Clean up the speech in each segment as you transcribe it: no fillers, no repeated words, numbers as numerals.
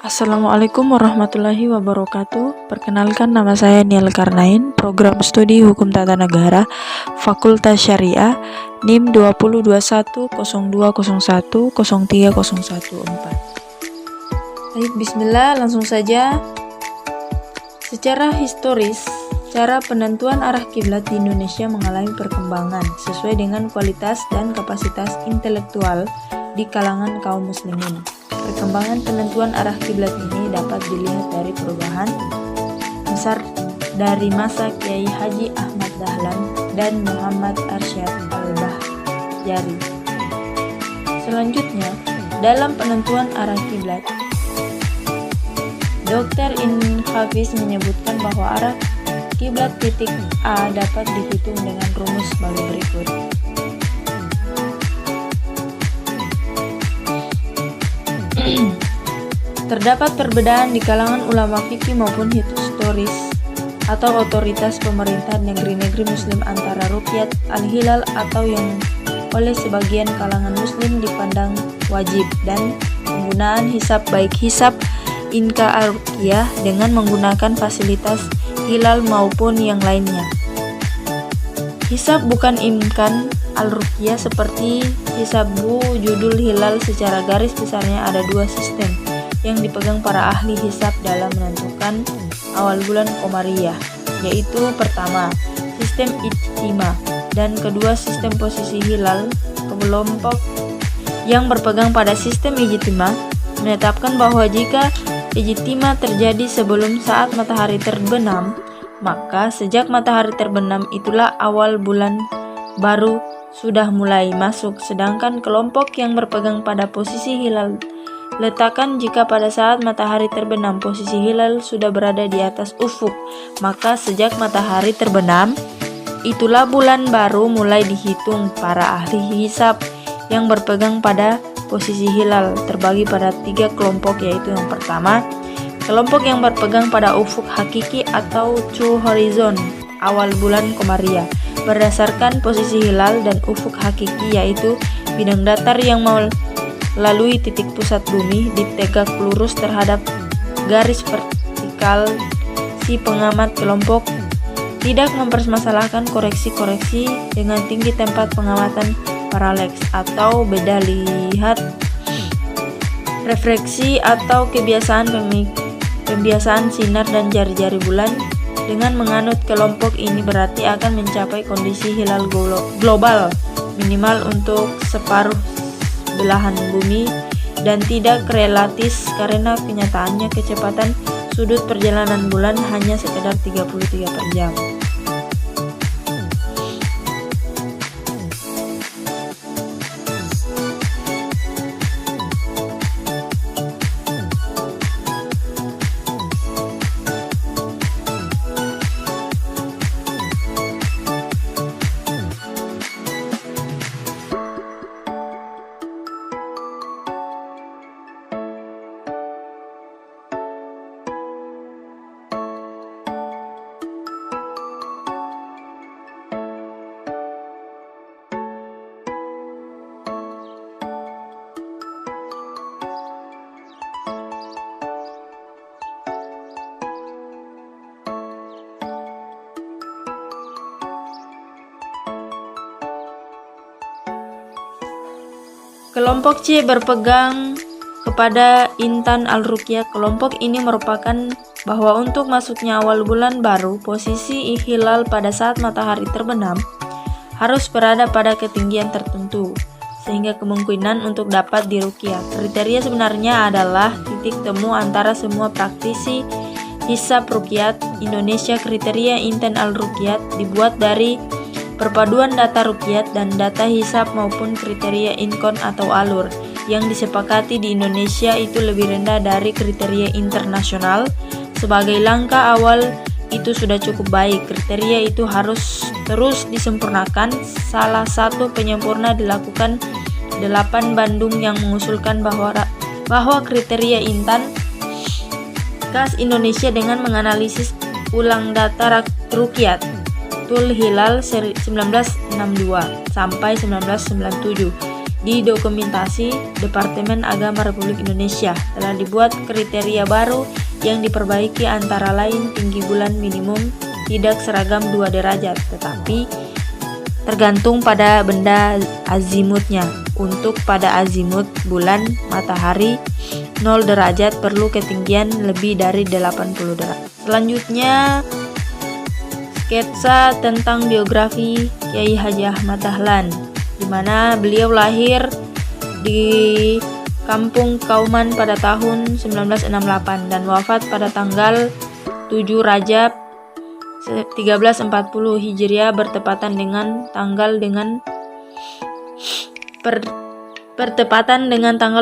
Assalamualaikum warahmatullahi wabarakatuh. Perkenalkan, nama saya Niel Karnain, Program Studi Hukum Tata Negara, Fakultas Syariah, NIM 20210201030114. Baik, bismillah, langsung saja. Secara historis, cara penentuan arah kiblat di Indonesia mengalami perkembangan sesuai dengan kualitas dan kapasitas intelektual di kalangan kaum muslimin. Perkembangan penentuan arah kiblat ini dapat dilihat dari perubahan besar dari masa Kiai Haji Ahmad Dahlan dan Muhammad Arsyad Al-Bahjari. Selanjutnya, dalam penentuan arah kiblat, Dr. Ibn Hafiz menyebutkan bahwa arah kiblat titik A dapat dihitung dengan rumus sebagai berikut. Terdapat perbedaan di kalangan ulama fikih maupun historis atau otoritas pemerintah negeri-negeri muslim antara ruqyat al-hilal atau yang oleh sebagian kalangan muslim dipandang wajib dan penggunaan hisab, baik hisab inka al-ruqyah dengan menggunakan fasilitas hilal maupun yang lainnya. Hisab bukan imkan al-ruqyah seperti hisabu judul hilal, secara garis besarnya ada dua sistem yang dipegang para ahli hisab dalam menentukan awal bulan Qomariyah, yaitu pertama, sistem ijtima, dan kedua, sistem posisi hilal. Kelompok yang berpegang pada sistem ijtima menetapkan bahwa jika ijtima terjadi sebelum saat matahari terbenam, maka sejak matahari terbenam itulah awal bulan baru sudah mulai masuk. Sedangkan kelompok yang berpegang pada posisi hilal letakkan jika pada saat matahari terbenam posisi hilal sudah berada di atas ufuk, maka sejak matahari terbenam itulah bulan baru mulai dihitung. Para ahli hisab yang berpegang pada posisi hilal terbagi pada tiga kelompok, yaitu yang pertama, kelompok yang berpegang pada ufuk hakiki atau true horizon awal bulan Qomariyah berdasarkan posisi hilal dan ufuk hakiki, yaitu bidang datar yang melalui titik pusat bumi ditegak lurus terhadap garis vertikal. Si pengamat kelompok tidak mempermasalahkan koreksi-koreksi dengan tinggi tempat pengamatan paraleks atau beda lihat, refleksi atau pembiasaan sinar dan jari-jari bulan. Dengan menganut kelompok ini berarti akan mencapai kondisi hilal global minimal untuk separuh belahan bumi dan tidak relatif, karena kenyataannya kecepatan sudut perjalanan bulan hanya sekedar 33 per jam. Kelompok C berpegang kepada intan al-ruqyah. Kelompok ini merupakan bahwa untuk masuknya awal bulan baru, posisi hilal pada saat matahari terbenam harus berada pada ketinggian tertentu sehingga kemungkinan untuk dapat diruqyah. Kriteria sebenarnya adalah titik temu antara semua praktisi hisab ruqyat Indonesia. Kriteria intan al-ruqyat dibuat dari perpaduan data ruqyat dan data hisab maupun kriteria inkon atau alur yang disepakati di Indonesia itu lebih rendah dari kriteria internasional. Sebagai langkah awal itu sudah cukup baik. Kriteria itu harus terus disempurnakan. Salah satu penyempurna dilakukan 8 Bandung yang mengusulkan bahwa kriteria intan khas Indonesia dengan menganalisis ulang data ruqyat Tul Hilal 1962 sampai 1997 di dokumentasi Departemen Agama Republik Indonesia. Telah dibuat kriteria baru yang diperbaiki, antara lain tinggi bulan minimum tidak seragam 2 derajat, tetapi tergantung pada benda azimutnya. Untuk pada azimut bulan matahari 0 derajat perlu ketinggian lebih dari 80 derajat. Selanjutnya, sketsa tentang biografi Kiai Haji Ahmad Dahlan, di mana beliau lahir di Kampung Kauman pada tahun 1968 dan wafat pada tanggal 7 Rajab 1340 Hijriah bertepatan dengan tanggal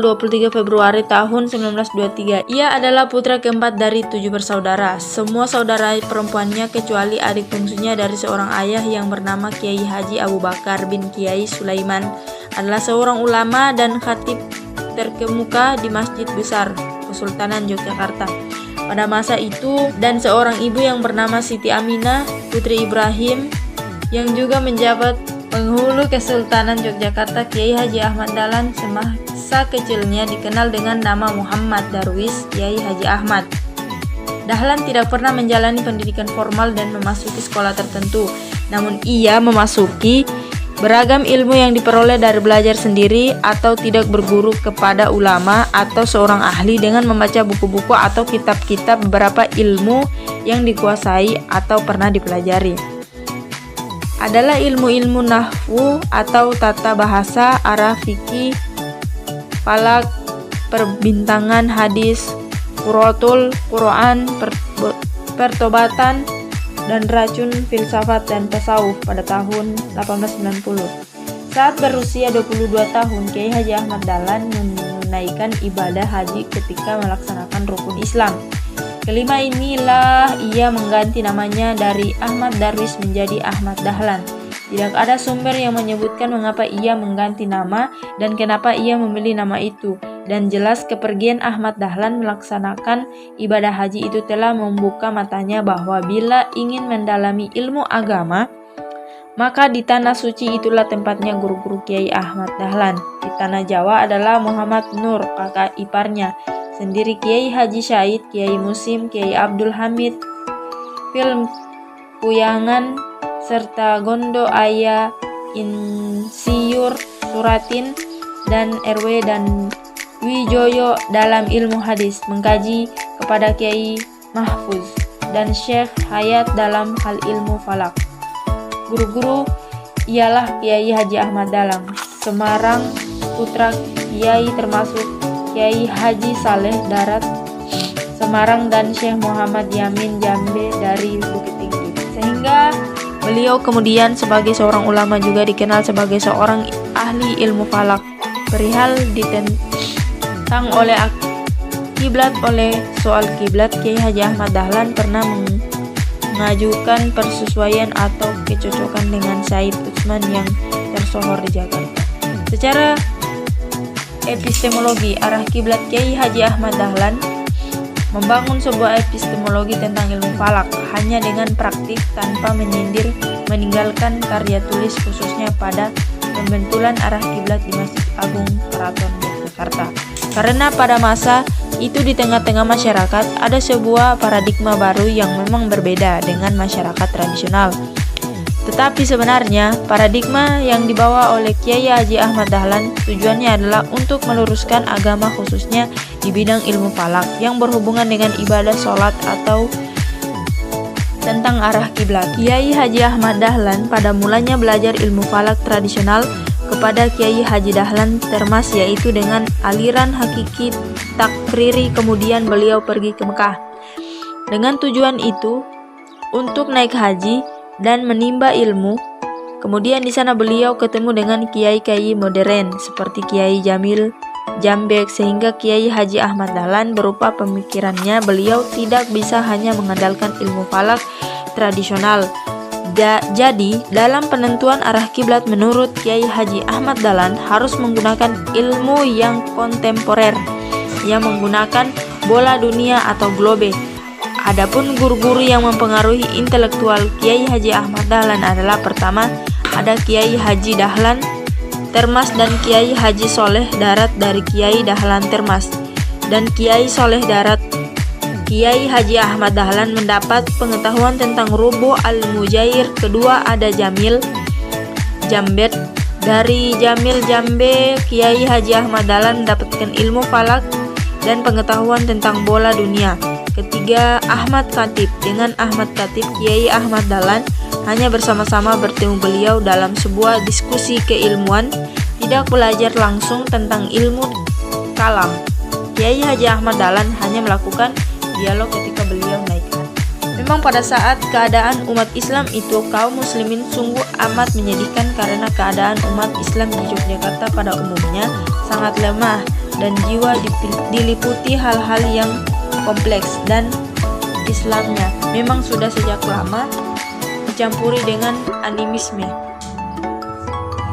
23 Februari tahun 1923. Ia adalah putra keempat dari 7 bersaudara. Semua saudara perempuannya kecuali adik bungsunya dari seorang ayah yang bernama Kiai Haji Abu Bakar bin Kiai Sulaiman adalah seorang ulama dan khatib terkemuka di Masjid Besar Kesultanan Yogyakarta pada masa itu, dan seorang ibu yang bernama Siti Aminah Putri Ibrahim yang juga menjabat penghulu Kesultanan Yogyakarta. Kiai Haji Ahmad Dahlan semasa kecilnya dikenal dengan nama Muhammad Darwis Kiai Haji Ahmad. Dahlan tidak pernah menjalani pendidikan formal dan memasuki sekolah tertentu, namun ia memasuki beragam ilmu yang diperoleh dari belajar sendiri atau tidak berguru kepada ulama atau seorang ahli dengan membaca buku-buku atau kitab-kitab beberapa ilmu yang dikuasai atau pernah dipelajari. Adalah ilmu-ilmu nahwu atau tata bahasa, arah fikih, falak, perbintangan, hadis, qurratul Quran, pertobatan, dan racun, filsafat dan tasawuf pada tahun 1890. Saat berusia 22 tahun, Kiai Haji Ahmad Dahlan menunaikan ibadah haji ketika melaksanakan rukun Islam. Kelima inilah ia mengganti namanya dari Ahmad Darwis menjadi Ahmad Dahlan. Tidak ada sumber yang menyebutkan mengapa ia mengganti nama dan kenapa ia memilih nama itu. Dan jelas kepergian Ahmad Dahlan melaksanakan ibadah haji itu telah membuka matanya bahwa bila ingin mendalami ilmu agama, maka di tanah suci itulah tempatnya guru-guru Kiai Ahmad Dahlan. Di tanah Jawa adalah Muhammad Nur, kakak iparnya sendiri, Kiai Haji Syahid, Kiai Musim, Kiai Abdul Hamid, Film Puyangan, serta Gondo Aya, Insinyur Suratin, dan RW dan Wijoyo dalam ilmu hadis, mengkaji kepada Kiai Mahfuz dan Syekh Hayat dalam hal ilmu falak. Guru-guru ialah Kiai Haji Ahmad Dahlan Semarang, putra Kiai termasuk Kiai Haji Saleh Darat Semarang dan Syekh Muhammad Yamin Jambe dari Bukit Tinggi. Sehingga beliau kemudian sebagai seorang ulama juga dikenal sebagai seorang ahli ilmu falak. Perihal ditentang oleh kiblat oleh soal kiblat, Kiai Haji Ahmad Dahlan pernah mengajukan persesuaian atau kecocokan dengan Said Utsman yang tersohor di Jakarta. Secara epistemologi, arah kiblat Kiai Haji Ahmad Dahlan membangun sebuah epistemologi tentang ilmu falak hanya dengan praktik tanpa menyindir, meninggalkan karya tulis khususnya pada pembentulan arah kiblat di Masjid Agung Keraton Yogyakarta. Karena pada masa itu di tengah-tengah masyarakat ada sebuah paradigma baru yang memang berbeda dengan masyarakat tradisional. Tetapi sebenarnya paradigma yang dibawa oleh Kiai Haji Ahmad Dahlan tujuannya adalah untuk meluruskan agama khususnya di bidang ilmu falak yang berhubungan dengan ibadah sholat atau tentang arah kiblat. Kiai Haji Ahmad Dahlan pada mulanya belajar ilmu falak tradisional kepada Kiai Haji Dahlan Termas, yaitu dengan aliran hakiki takriri. Kemudian beliau pergi ke Mekah dengan tujuan itu untuk naik haji dan menimba ilmu. Kemudian di sana beliau ketemu dengan kiai-kiai modern seperti Kiai Jamil Jambek, sehingga Kiai Haji Ahmad Dahlan berupa pemikirannya beliau tidak bisa hanya mengandalkan ilmu falak tradisional. Jadi dalam penentuan arah kiblat menurut Kiai Haji Ahmad Dahlan harus menggunakan ilmu yang kontemporer yang menggunakan bola dunia atau globe. Adapun guru-guru yang mempengaruhi intelektual Kiai Haji Ahmad Dahlan adalah pertama ada Kiai Haji Dahlan Termas dan Kiai Haji Soleh Darat dari Kiai Dahlan Termas dan Kiai Soleh Darat. Kiai Haji Ahmad Dahlan mendapat pengetahuan tentang Rubu' al-Mujair. Kedua ada Jamil Jambet dari Jamil Jambe. Kiai Haji Ahmad Dahlan mendapatkan ilmu falak dan pengetahuan tentang bola dunia. Ketiga Ahmad Khatib. Dengan Ahmad Khatib, Kiai Ahmad Dahlan hanya bersama-sama bertemu beliau dalam sebuah diskusi keilmuan, tidak belajar langsung tentang ilmu kalam. Kiai Haji Ahmad Dahlan hanya melakukan dialog ketika beliau naik. Memang pada saat keadaan umat Islam itu, kaum muslimin sungguh amat menyedihkan karena keadaan umat Islam di Yogyakarta pada umumnya sangat lemah dan jiwa diliputi hal-hal yang kompleks, dan Islamnya memang sudah sejak lama dicampuri dengan animisme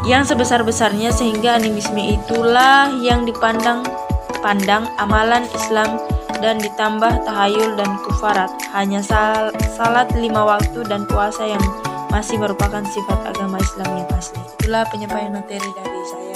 yang sebesar-besarnya, sehingga animisme itulah yang dipandang amalan Islam dan ditambah tahayul dan kufarat. Hanya salat 5 waktu dan puasa yang masih merupakan sifat agama Islam yang asli. Itulah penyampaian materi dari saya.